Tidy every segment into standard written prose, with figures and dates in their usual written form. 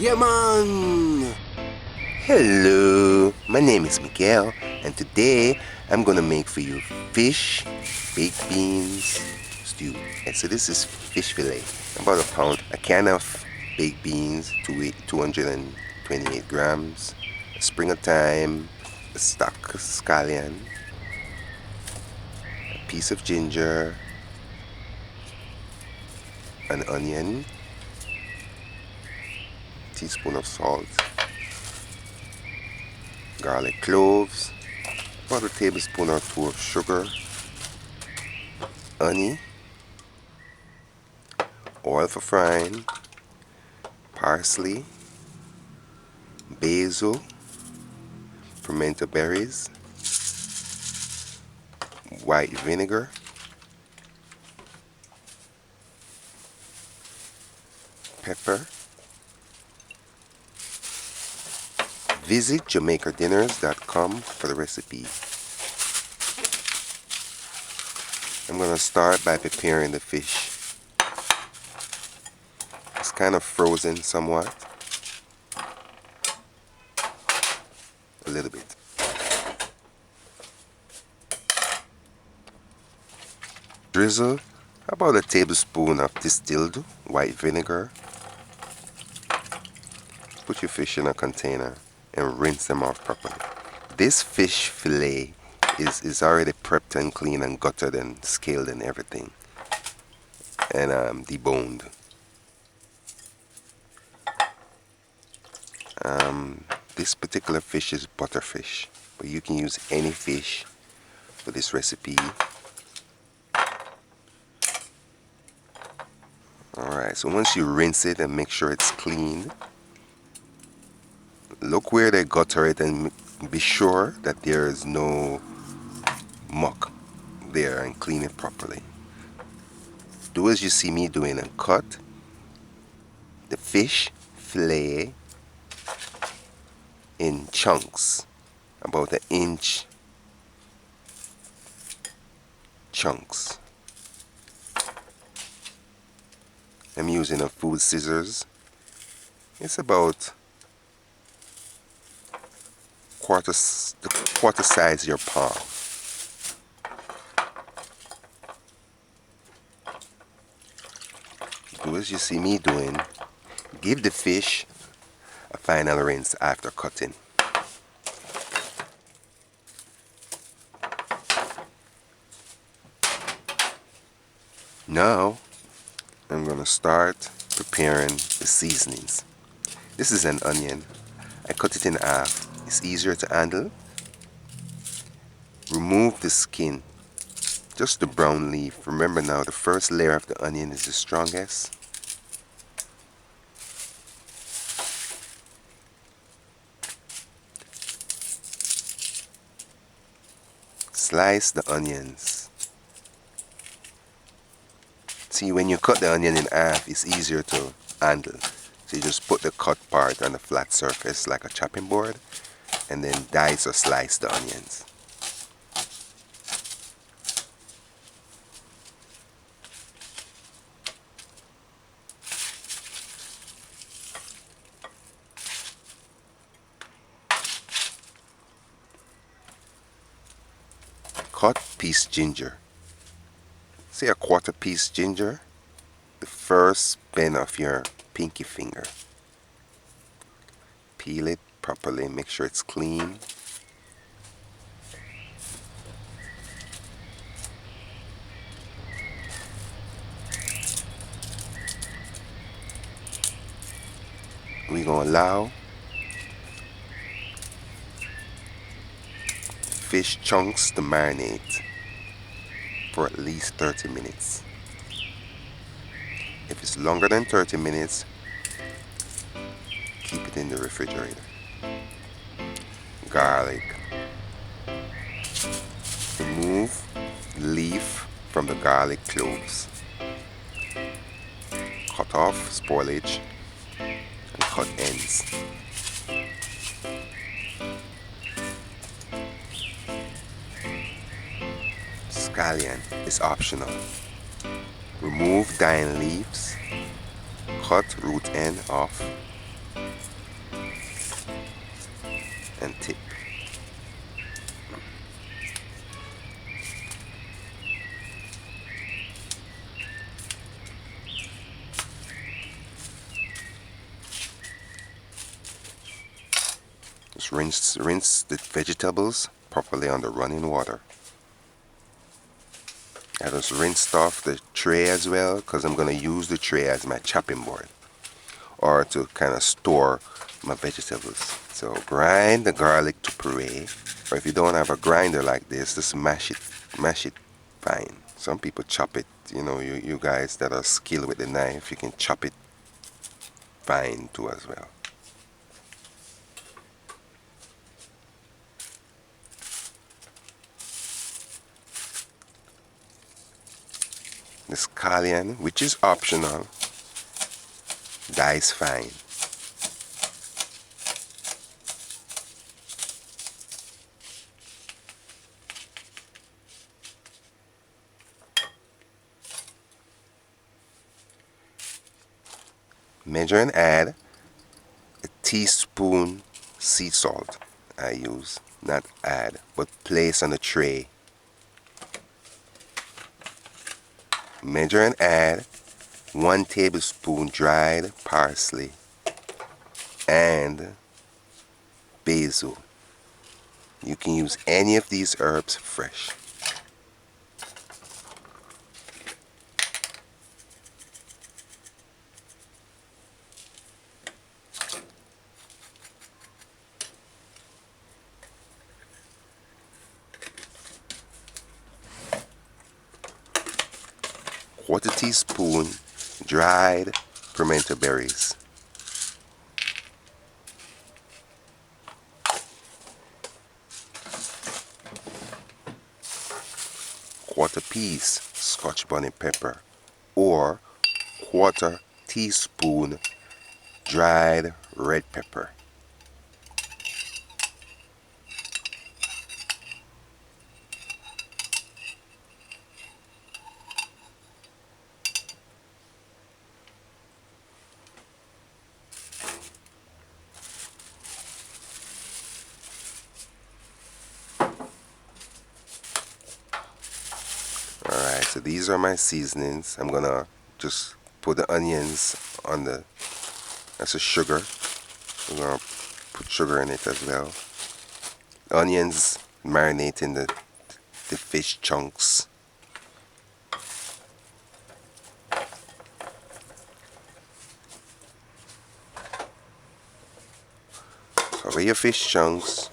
Yeah, man! Hello, my name is Miguel, and today I'm gonna make for you fish, baked beans, stew. And so this is fish fillet, about a pound, a can of baked beans, 228 grams, a spring of thyme, a stock scallion, a piece of ginger, an onion, teaspoon of salt, garlic cloves, about a tablespoon or two of sugar, honey, oil for frying, parsley, basil, pimento berries, white vinegar, pepper. Visit JamaicaDinners.com for the recipe. I'm going to start by preparing the fish. It's kind of frozen somewhat. A little bit. Drizzle about a tablespoon of distilled white vinegar. Put your fish in a container and rinse them off properly. This fish fillet is already prepped and clean and gutted and scaled and everything, and deboned. This particular fish is butterfish, but you can use any fish for this recipe. Alright, so once you rinse it and make sure it's clean, look where they gutter it and be sure that there is no muck there, and clean it properly. Do as you see me doing and cut the fish fillet in chunks, about an inch chunks. I'm using a food scissors. It's about quarter size your palm. Do as you see me doing. Give the fish a final rinse after cutting. Now I'm going to start preparing the seasonings. This is an onion. I cut it in half. It's easier to handle. Remove the skin, just the brown leaf. Remember now, the first layer of the onion is the strongest. Slice the onions. See, when you cut the onion in half, it's easier to handle. So you just put the cut part on the flat surface like a chopping board, and then dice or slice the onions. Cut piece ginger. Say a quarter piece ginger, the first bend of your pinky finger. Peel it properly, make sure it's clean. We're going to allow fish chunks to marinate for at least 30 minutes. If it's longer than 30 minutes, keep it in the refrigerator. Garlic. Remove the leaf from the garlic cloves. Cut off spoilage and cut ends. Scallion is optional. Remove dying leaves. Cut root end off and tip. Just rinse the vegetables properly under running water. I just rinsed off the tray as well because I'm going to use the tray as my chopping board or to kind of store my vegetables. So grind the garlic to puree, or if you don't have a grinder like this, just mash it fine. Some people chop it, you guys that are skilled with the knife, you can chop it fine too as well. The scallion, which is optional, dice fine. Measure and add a teaspoon sea salt. I use, not add, but place on a tray. Measure and add 1 tablespoon dried parsley and basil. You can use any of these herbs fresh. Quarter teaspoon dried pimento berries. Quarter piece Scotch bonnet pepper, or quarter teaspoon dried red pepper. Alright, so these are my seasonings. I'm gonna just put the onions on that's a sugar. We're gonna put sugar in it as well. The onions marinate in the fish chunks. Cover your fish chunks.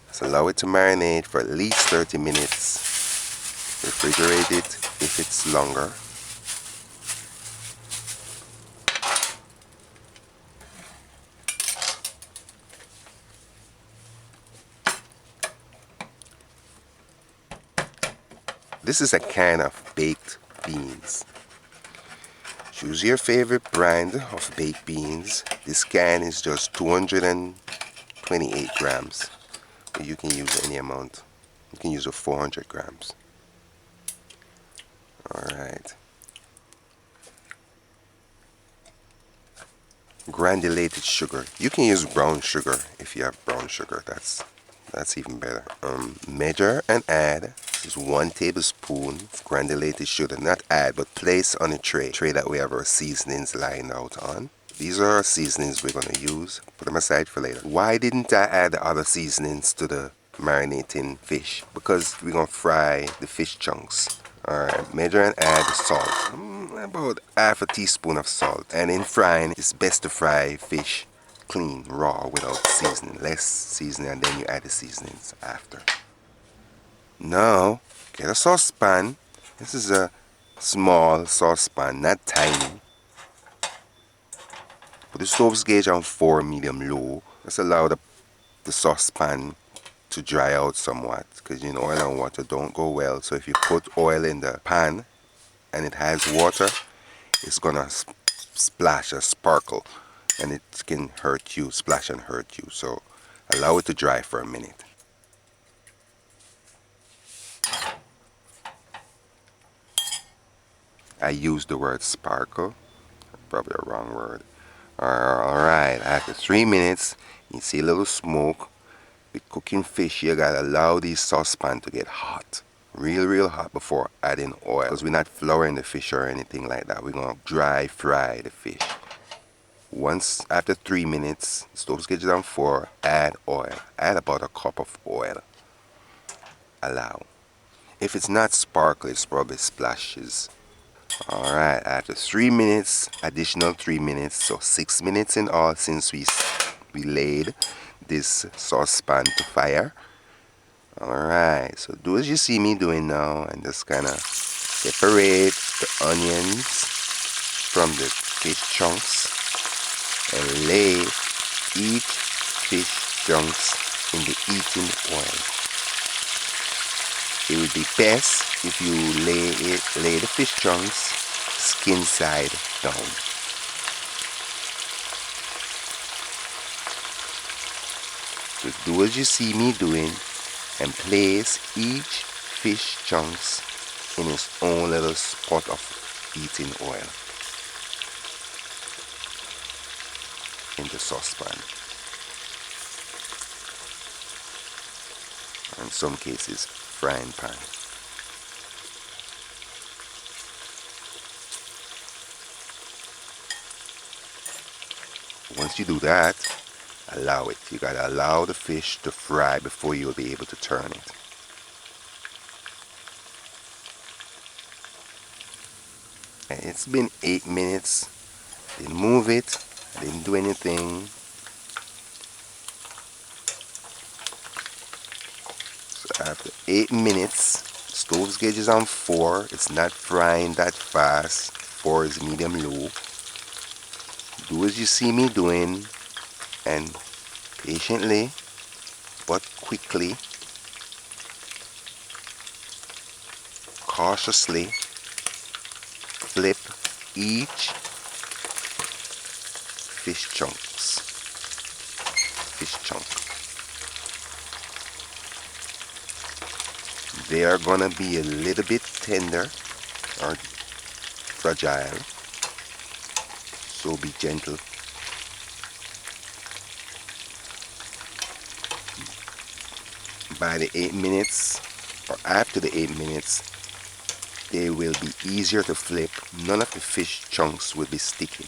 Just allow it to marinate for at least 30 minutes. Refrigerate it if it's longer. This is a can of baked beans. Choose your favorite brand of baked beans. This can is just 228 grams. But you can use any amount. You can use a 400 grams. Alright. Granulated sugar. You can use brown sugar if you have brown sugar. That's even better. Measure and add is 1 tablespoon of granulated sugar. Not add, but place on a tray that we have our seasonings lying out on. These are our seasonings we're going to use. Put them aside for later. Why didn't I add the other seasonings to the marinating fish? Because we're going to fry the fish chunks. Alright, measure and add the salt. About half a teaspoon of salt. And in frying, it's best to fry fish clean, raw, without seasoning. Less seasoning, and then you add the seasonings after. Now, get a saucepan. This is a small saucepan, not tiny. Put the stove's gauge on 4 medium low. Just allow the saucepan to dry out somewhat, because oil and water don't go well. So if you put oil in the pan and it has water, it's gonna splash or sparkle, and it can hurt you, splash and hurt you. So allow it to dry for a minute. I used the word sparkle, probably a wrong word, Alright, after 3 minutes, you see a little smoke. With cooking fish, you gotta allow these saucepan to get hot. Real hot before adding oil. Because we're not flouring the fish or anything like that. We're gonna dry fry the fish. Once after 3 minutes, stove gauge on 4, add oil. Add about a cup of oil. Allow. If it's not sparkly, it's probably splashes. Alright, after 3 minutes, additional 3 minutes, so 6 minutes in all since we laid this saucepan to fire. Alright, so do as you see me doing now and just kind of separate the onions from the fish chunks and lay each fish chunks in the eating oil. It would be best if you lay the fish chunks skin side down. So do as you see me doing and place each fish chunks in its own little spot of eating oil in the saucepan. In some cases, frying pan. Once you do that, allow it. You gotta allow the fish to fry before you'll be able to turn it. And it's been 8 minutes. Didn't move it. Didn't do anything. So after 8 minutes, stove gauge is on 4. It's not frying that fast. 4 is medium low. Do as you see me doing and patiently but quickly, cautiously flip each fish chunk. They are gonna be a little bit tender or fragile, so be gentle. By the 8 minutes or after the 8 minutes, they will be easier to flip. None of the fish chunks will be sticking.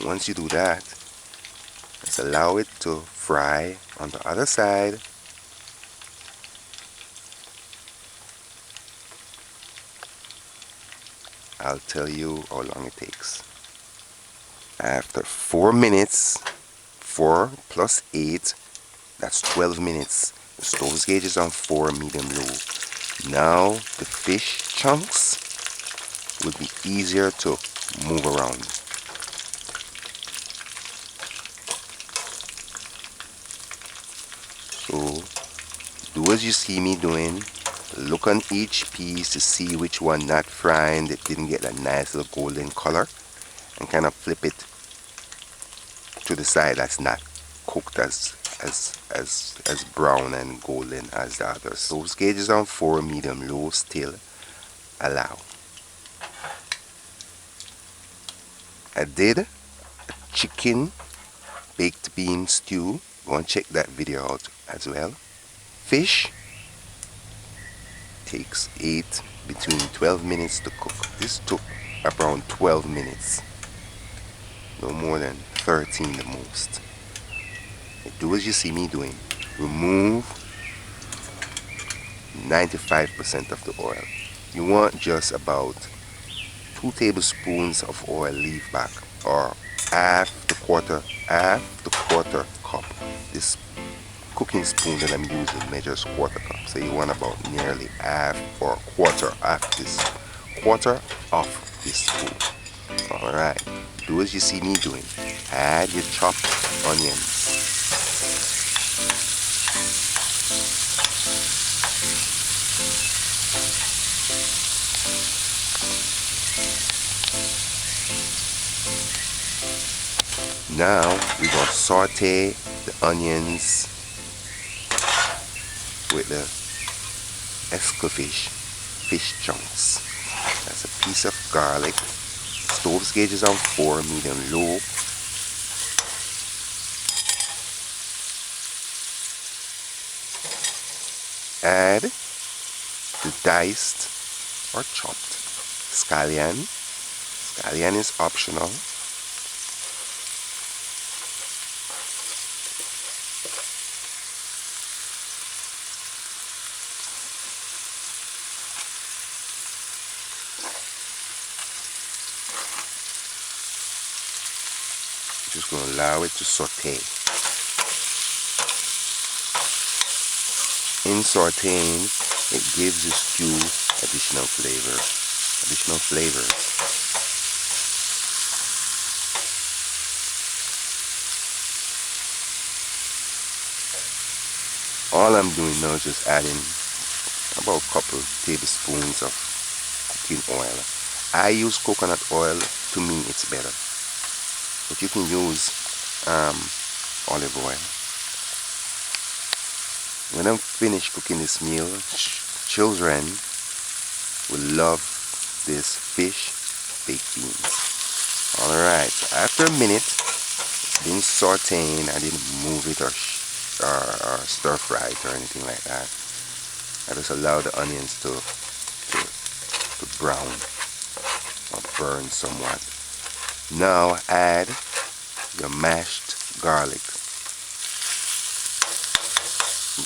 Once you do that, let's allow it to fry on the other side. I'll tell you how long it takes. After 4 minutes, 4 plus 8, that's 12 minutes. The stove gauge is on 4 medium low. Now the fish chunks will be easier to move around. So do as you see me doing. Look on each piece to see which one not frying, that didn't get a nice little golden color, and kind of flip it to the side that's not cooked as brown and golden as the others. So gauge is on 4 medium low still. Allow. I did a chicken baked bean stew. Go and check that video out as well. Fish takes between 12 minutes to cook. This took around 12 minutes. No more than 13 the most. Do as you see me doing. Remove 95% of the oil. You want just about 2 tablespoons of oil leave back, or half the quarter cup. This cooking spoon that I'm using measures quarter cup, so you want about nearly half or quarter of this spoon. Alright, do as you see me doing. Add your chopped onions. Now we're going to saute the onions with the escoffish fish chunks. That's a piece of garlic. Stove's gauge is on 4, medium low. Add the diced or chopped scallion. Scallion is optional. Just going to allow it to saute. In sauteing, it gives the stew additional flavors. All I'm doing now is just adding about a couple tablespoons of cooking oil. I use coconut oil. To me, it's better, but you can use olive oil. When I'm finished cooking this meal, children will love this fish baked beans. Alright, so after a minute, it's been sauteing. I didn't move it or stir fry it or anything like that. I just allow the onions to brown or burn somewhat. Now add your mashed garlic.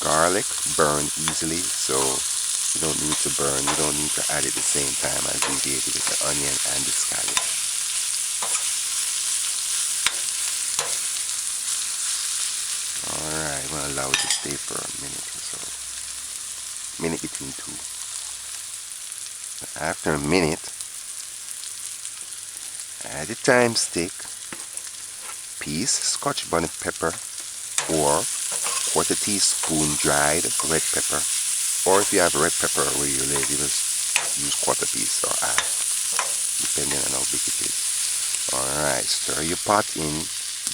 Garlic burn easily, so you don't need to burn. You don't need to add it at the same time as we did with the onion and the scallion. Alright, I'm going to allow it to stay for a minute or so. Minute between two. After a minute, add the thyme stick, piece Scotch bonnet pepper, or quarter teaspoon dried red pepper, or if you have red pepper where you live, you just use quarter piece or half, depending on how big it is. Alright, stir your pot in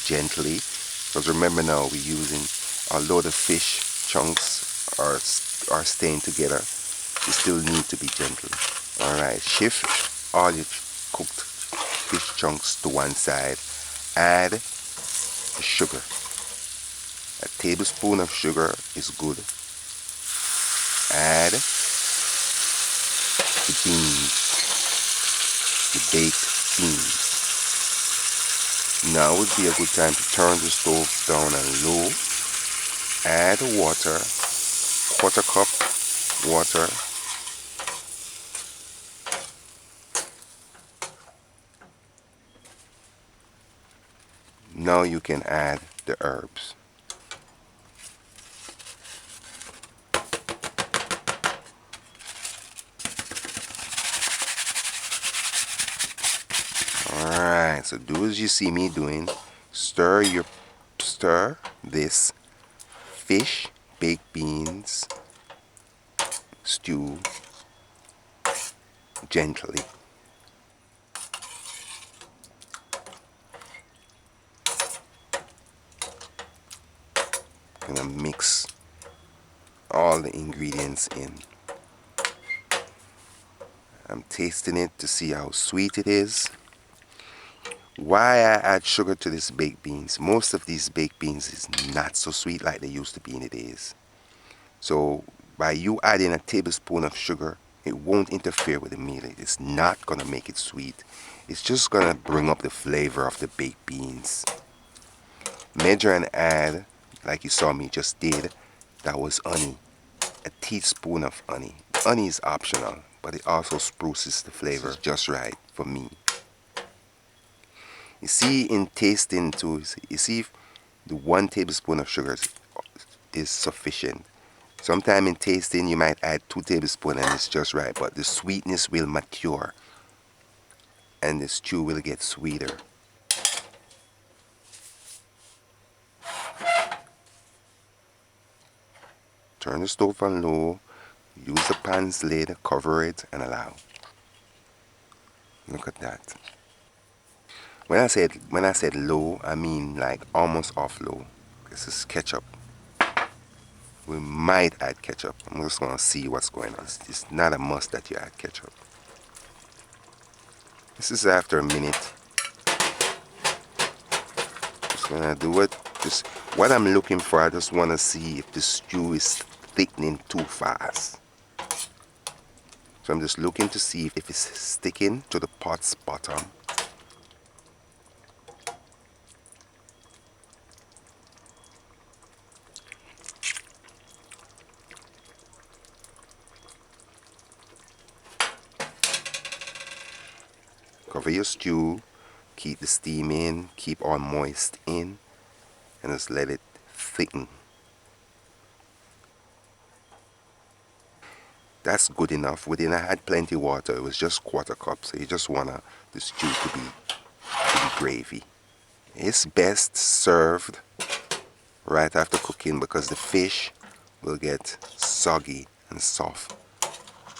gently, because remember now we're using, although the fish chunks are staying together, you still need to be gentle. Alright, shift all your cooked fish chunks to one side. Add the sugar. A tablespoon of sugar is good. Add the beans, the baked beans. Now would be a good time to turn the stove down and low. Add water, quarter cup water. Now you can add the herbs. Alright, so do as you see me doing. Stir this fish baked beans stew gently. Gonna mix all the ingredients in. I'm tasting it to see how sweet it is. Why I add sugar to this baked beans? Most of these baked beans is not so sweet like they used to be in the days. So by you adding a tablespoon of sugar, it won't interfere with the meal. It's not gonna make it sweet. It's just gonna bring up the flavor of the baked beans. Measure and add, like you saw me just did, that was honey. A teaspoon of honey. Honey is optional, but it also spruces the flavor. It's just right for me. You see in tasting too, you see if the 1 tablespoon of sugar is sufficient. Sometime in tasting you might add 2 tablespoons and it's just right, but the sweetness will mature and the stew will get sweeter. Turn the stove on low, use the pan's lid, cover it and allow. Look at that. When I said low, I mean like almost off low. This is ketchup. We might add ketchup. I'm just gonna see what's going on. It's not a must that you add ketchup. This is after a minute. Just gonna do it. Just what I'm looking for, I just wanna see if the stew is thickening too fast. So I'm just looking to see if it's sticking to the pot's bottom. Cover your stew, keep the steam in, keep all moist in, and just let it thicken. That's good enough. We didn't add plenty water. It was just quarter cup. So you just want the stew to be gravy. It's best served right after cooking because the fish will get soggy and soft.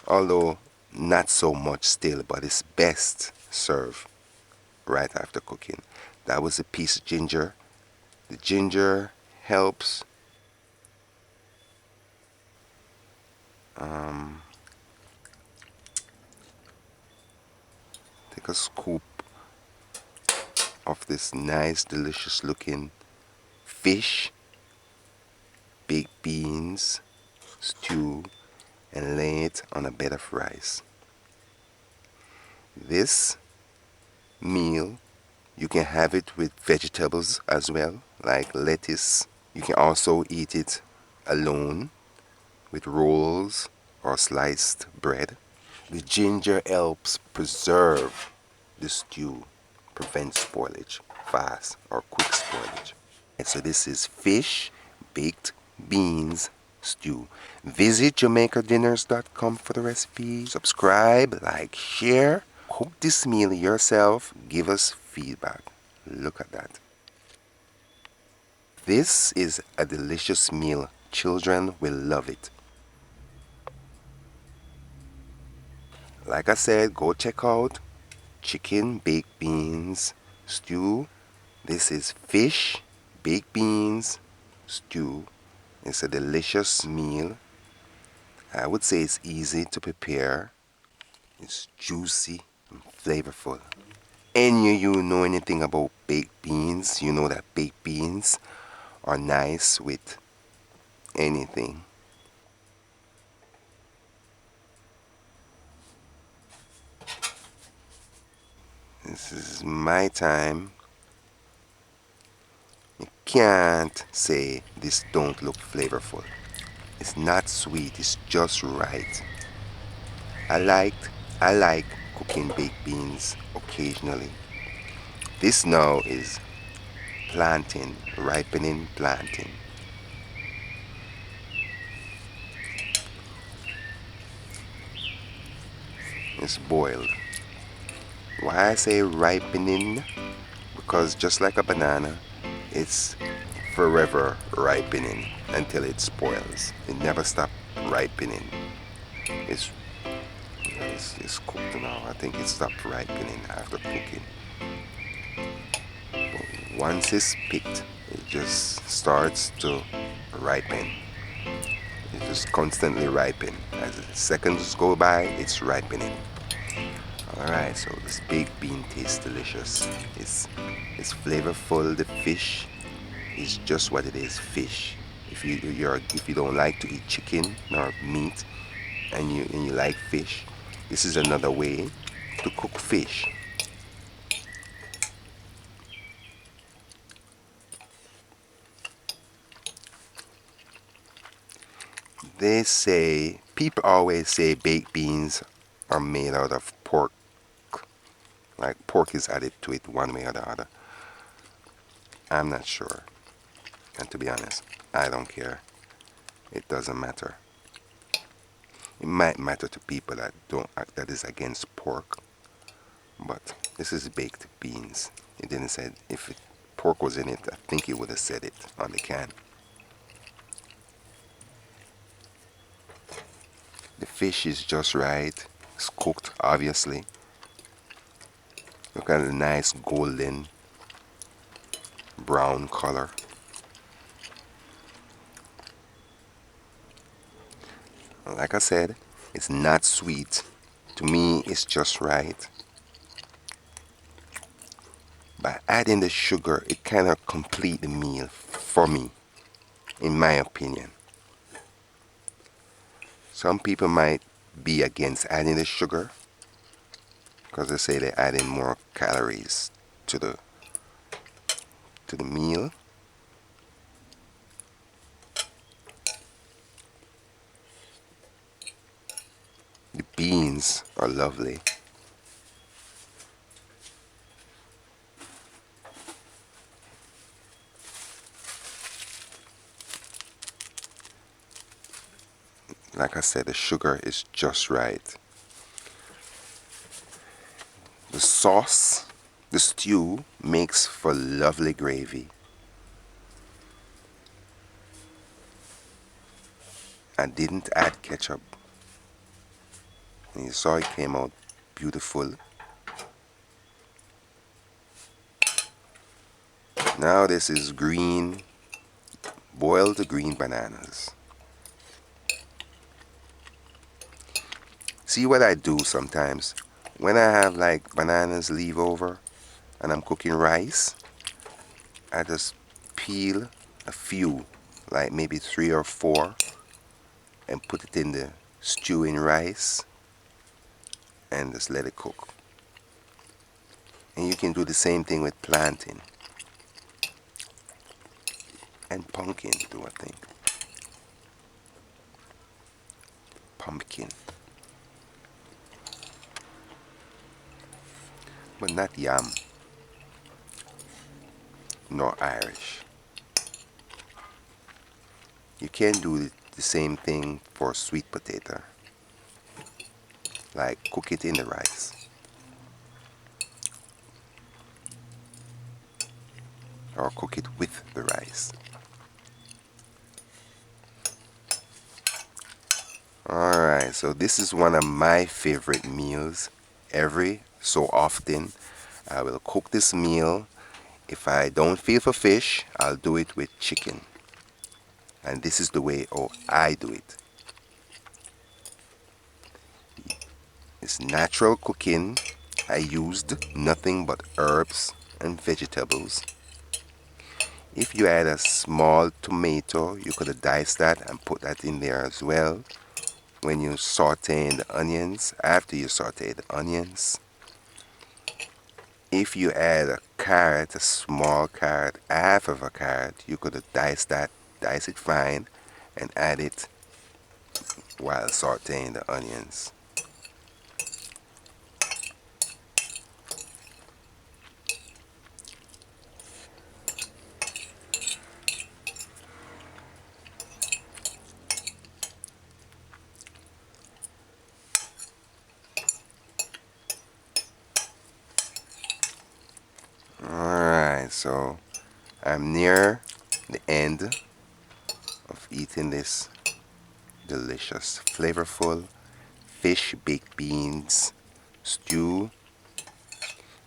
Although not so much still, but it's best served right after cooking. That was a piece of ginger. The ginger helps take a scoop of this nice delicious looking fish, baked beans, stew, and lay it on a bed of rice. This meal, you can have it with vegetables as well, like lettuce. You can also eat it alone with rolls or sliced bread. The ginger helps preserve the stew, prevents spoilage, fast or quick spoilage. And so this is fish, baked beans, stew. Visit JamaicaDinners.com for the recipe. Subscribe, like, share. Cook this meal yourself. Give us feedback. Look at that. This is a delicious meal. Children will love it. Like I said, go check out chicken, baked beans, stew. This is fish, baked beans, stew. It's a delicious meal. I would say it's easy to prepare. It's juicy and flavorful. Any of you know anything about baked beans? You know that baked beans are nice with anything. This is my time. You can't say this don't look flavorful. It's not sweet, it's just right. I like cooking baked beans occasionally. This now is planting, ripening planting. It's boiled. Why I say ripening? Because just like a banana, it's forever ripening until it spoils. It never stops ripening. It's it's cooked now. I think it stopped ripening after cooking. But once it's picked, it just starts to ripen. It just constantly ripen. As the seconds go by, it's ripening. Alright, so this baked bean tastes delicious. It's flavorful. The fish is just what it is, fish. If you don't like to eat chicken nor meat and you like fish, this is another way to cook fish. People always say baked beans are made out of pork. Like pork is added to it one way or the other. I'm not sure. And to be honest, I don't care. It doesn't matter. It might matter to people that is against pork, but this is baked beans. It didn't say if pork was in it. I think it would have said it on the can. The fish is just right. It's cooked, obviously. Look at the nice golden brown color. Like I said, it's not sweet. To me, it's just right. By adding the sugar, it kind of complete the meal for me, in my opinion. Some people might be against adding the sugar because they say they're adding more calories to the meal. The beans are lovely. Like I said, the sugar is just right. The sauce, the stew, makes for lovely gravy. I didn't add ketchup. And you saw it came out beautiful. Now this is boiled green bananas. See what I do sometimes? When I have like bananas leave over and I'm cooking rice, I just peel a few, like maybe 3 or 4, and put it in the stewing rice and just let it cook. And you can do the same thing with plantain and pumpkin too, I think. Pumpkin, but not yam nor Irish. You can do the same thing for sweet potato, like cook it in the rice or cook it with the rice. Alright, so this is one of my favorite meals. Every so often I will cook this meal. If I don't feel for fish, I'll do it with chicken. And this is the way I do it. It's natural cooking. I used nothing but herbs and vegetables. If you add a small tomato, you could have diced that and put that in there as well. When you saute the onions, after you saute the onions, if you add a carrot, a small carrot, half of a carrot, you could have diced that, dice it fine, and add it while sauteing the onions. Alright, so I'm near the end of eating this delicious, flavorful fish baked beans stew.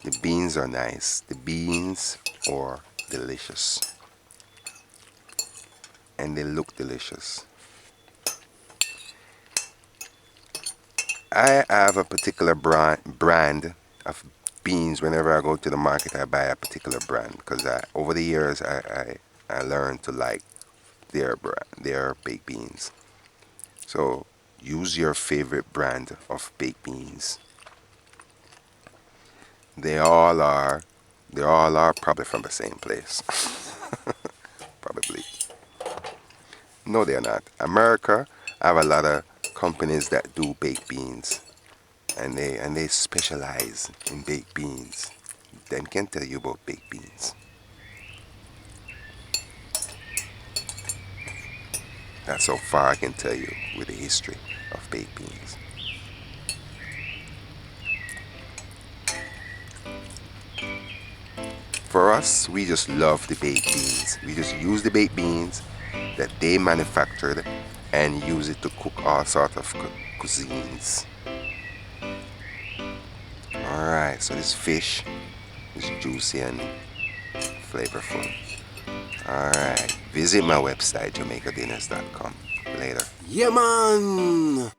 The beans are nice. The beans are delicious. And they look delicious. I have a particular brand of beans. Whenever I go to the market, I buy a particular brand because over the years I learned to like their baked beans. So use your favorite brand of baked beans. They all are probably from the same place. Probably. No, they're not. America have a lot of companies that do baked beans, and they specialize in baked beans. Them can tell you about baked beans. That's how far I can tell you with the history of baked beans. For us, we just love the baked beans. We just use the baked beans that they manufactured and use it to cook all sorts of cuisines. Alright, so this fish is juicy and flavorful. Alright, visit my website, jamaicadinners.com. later. Yeah, man!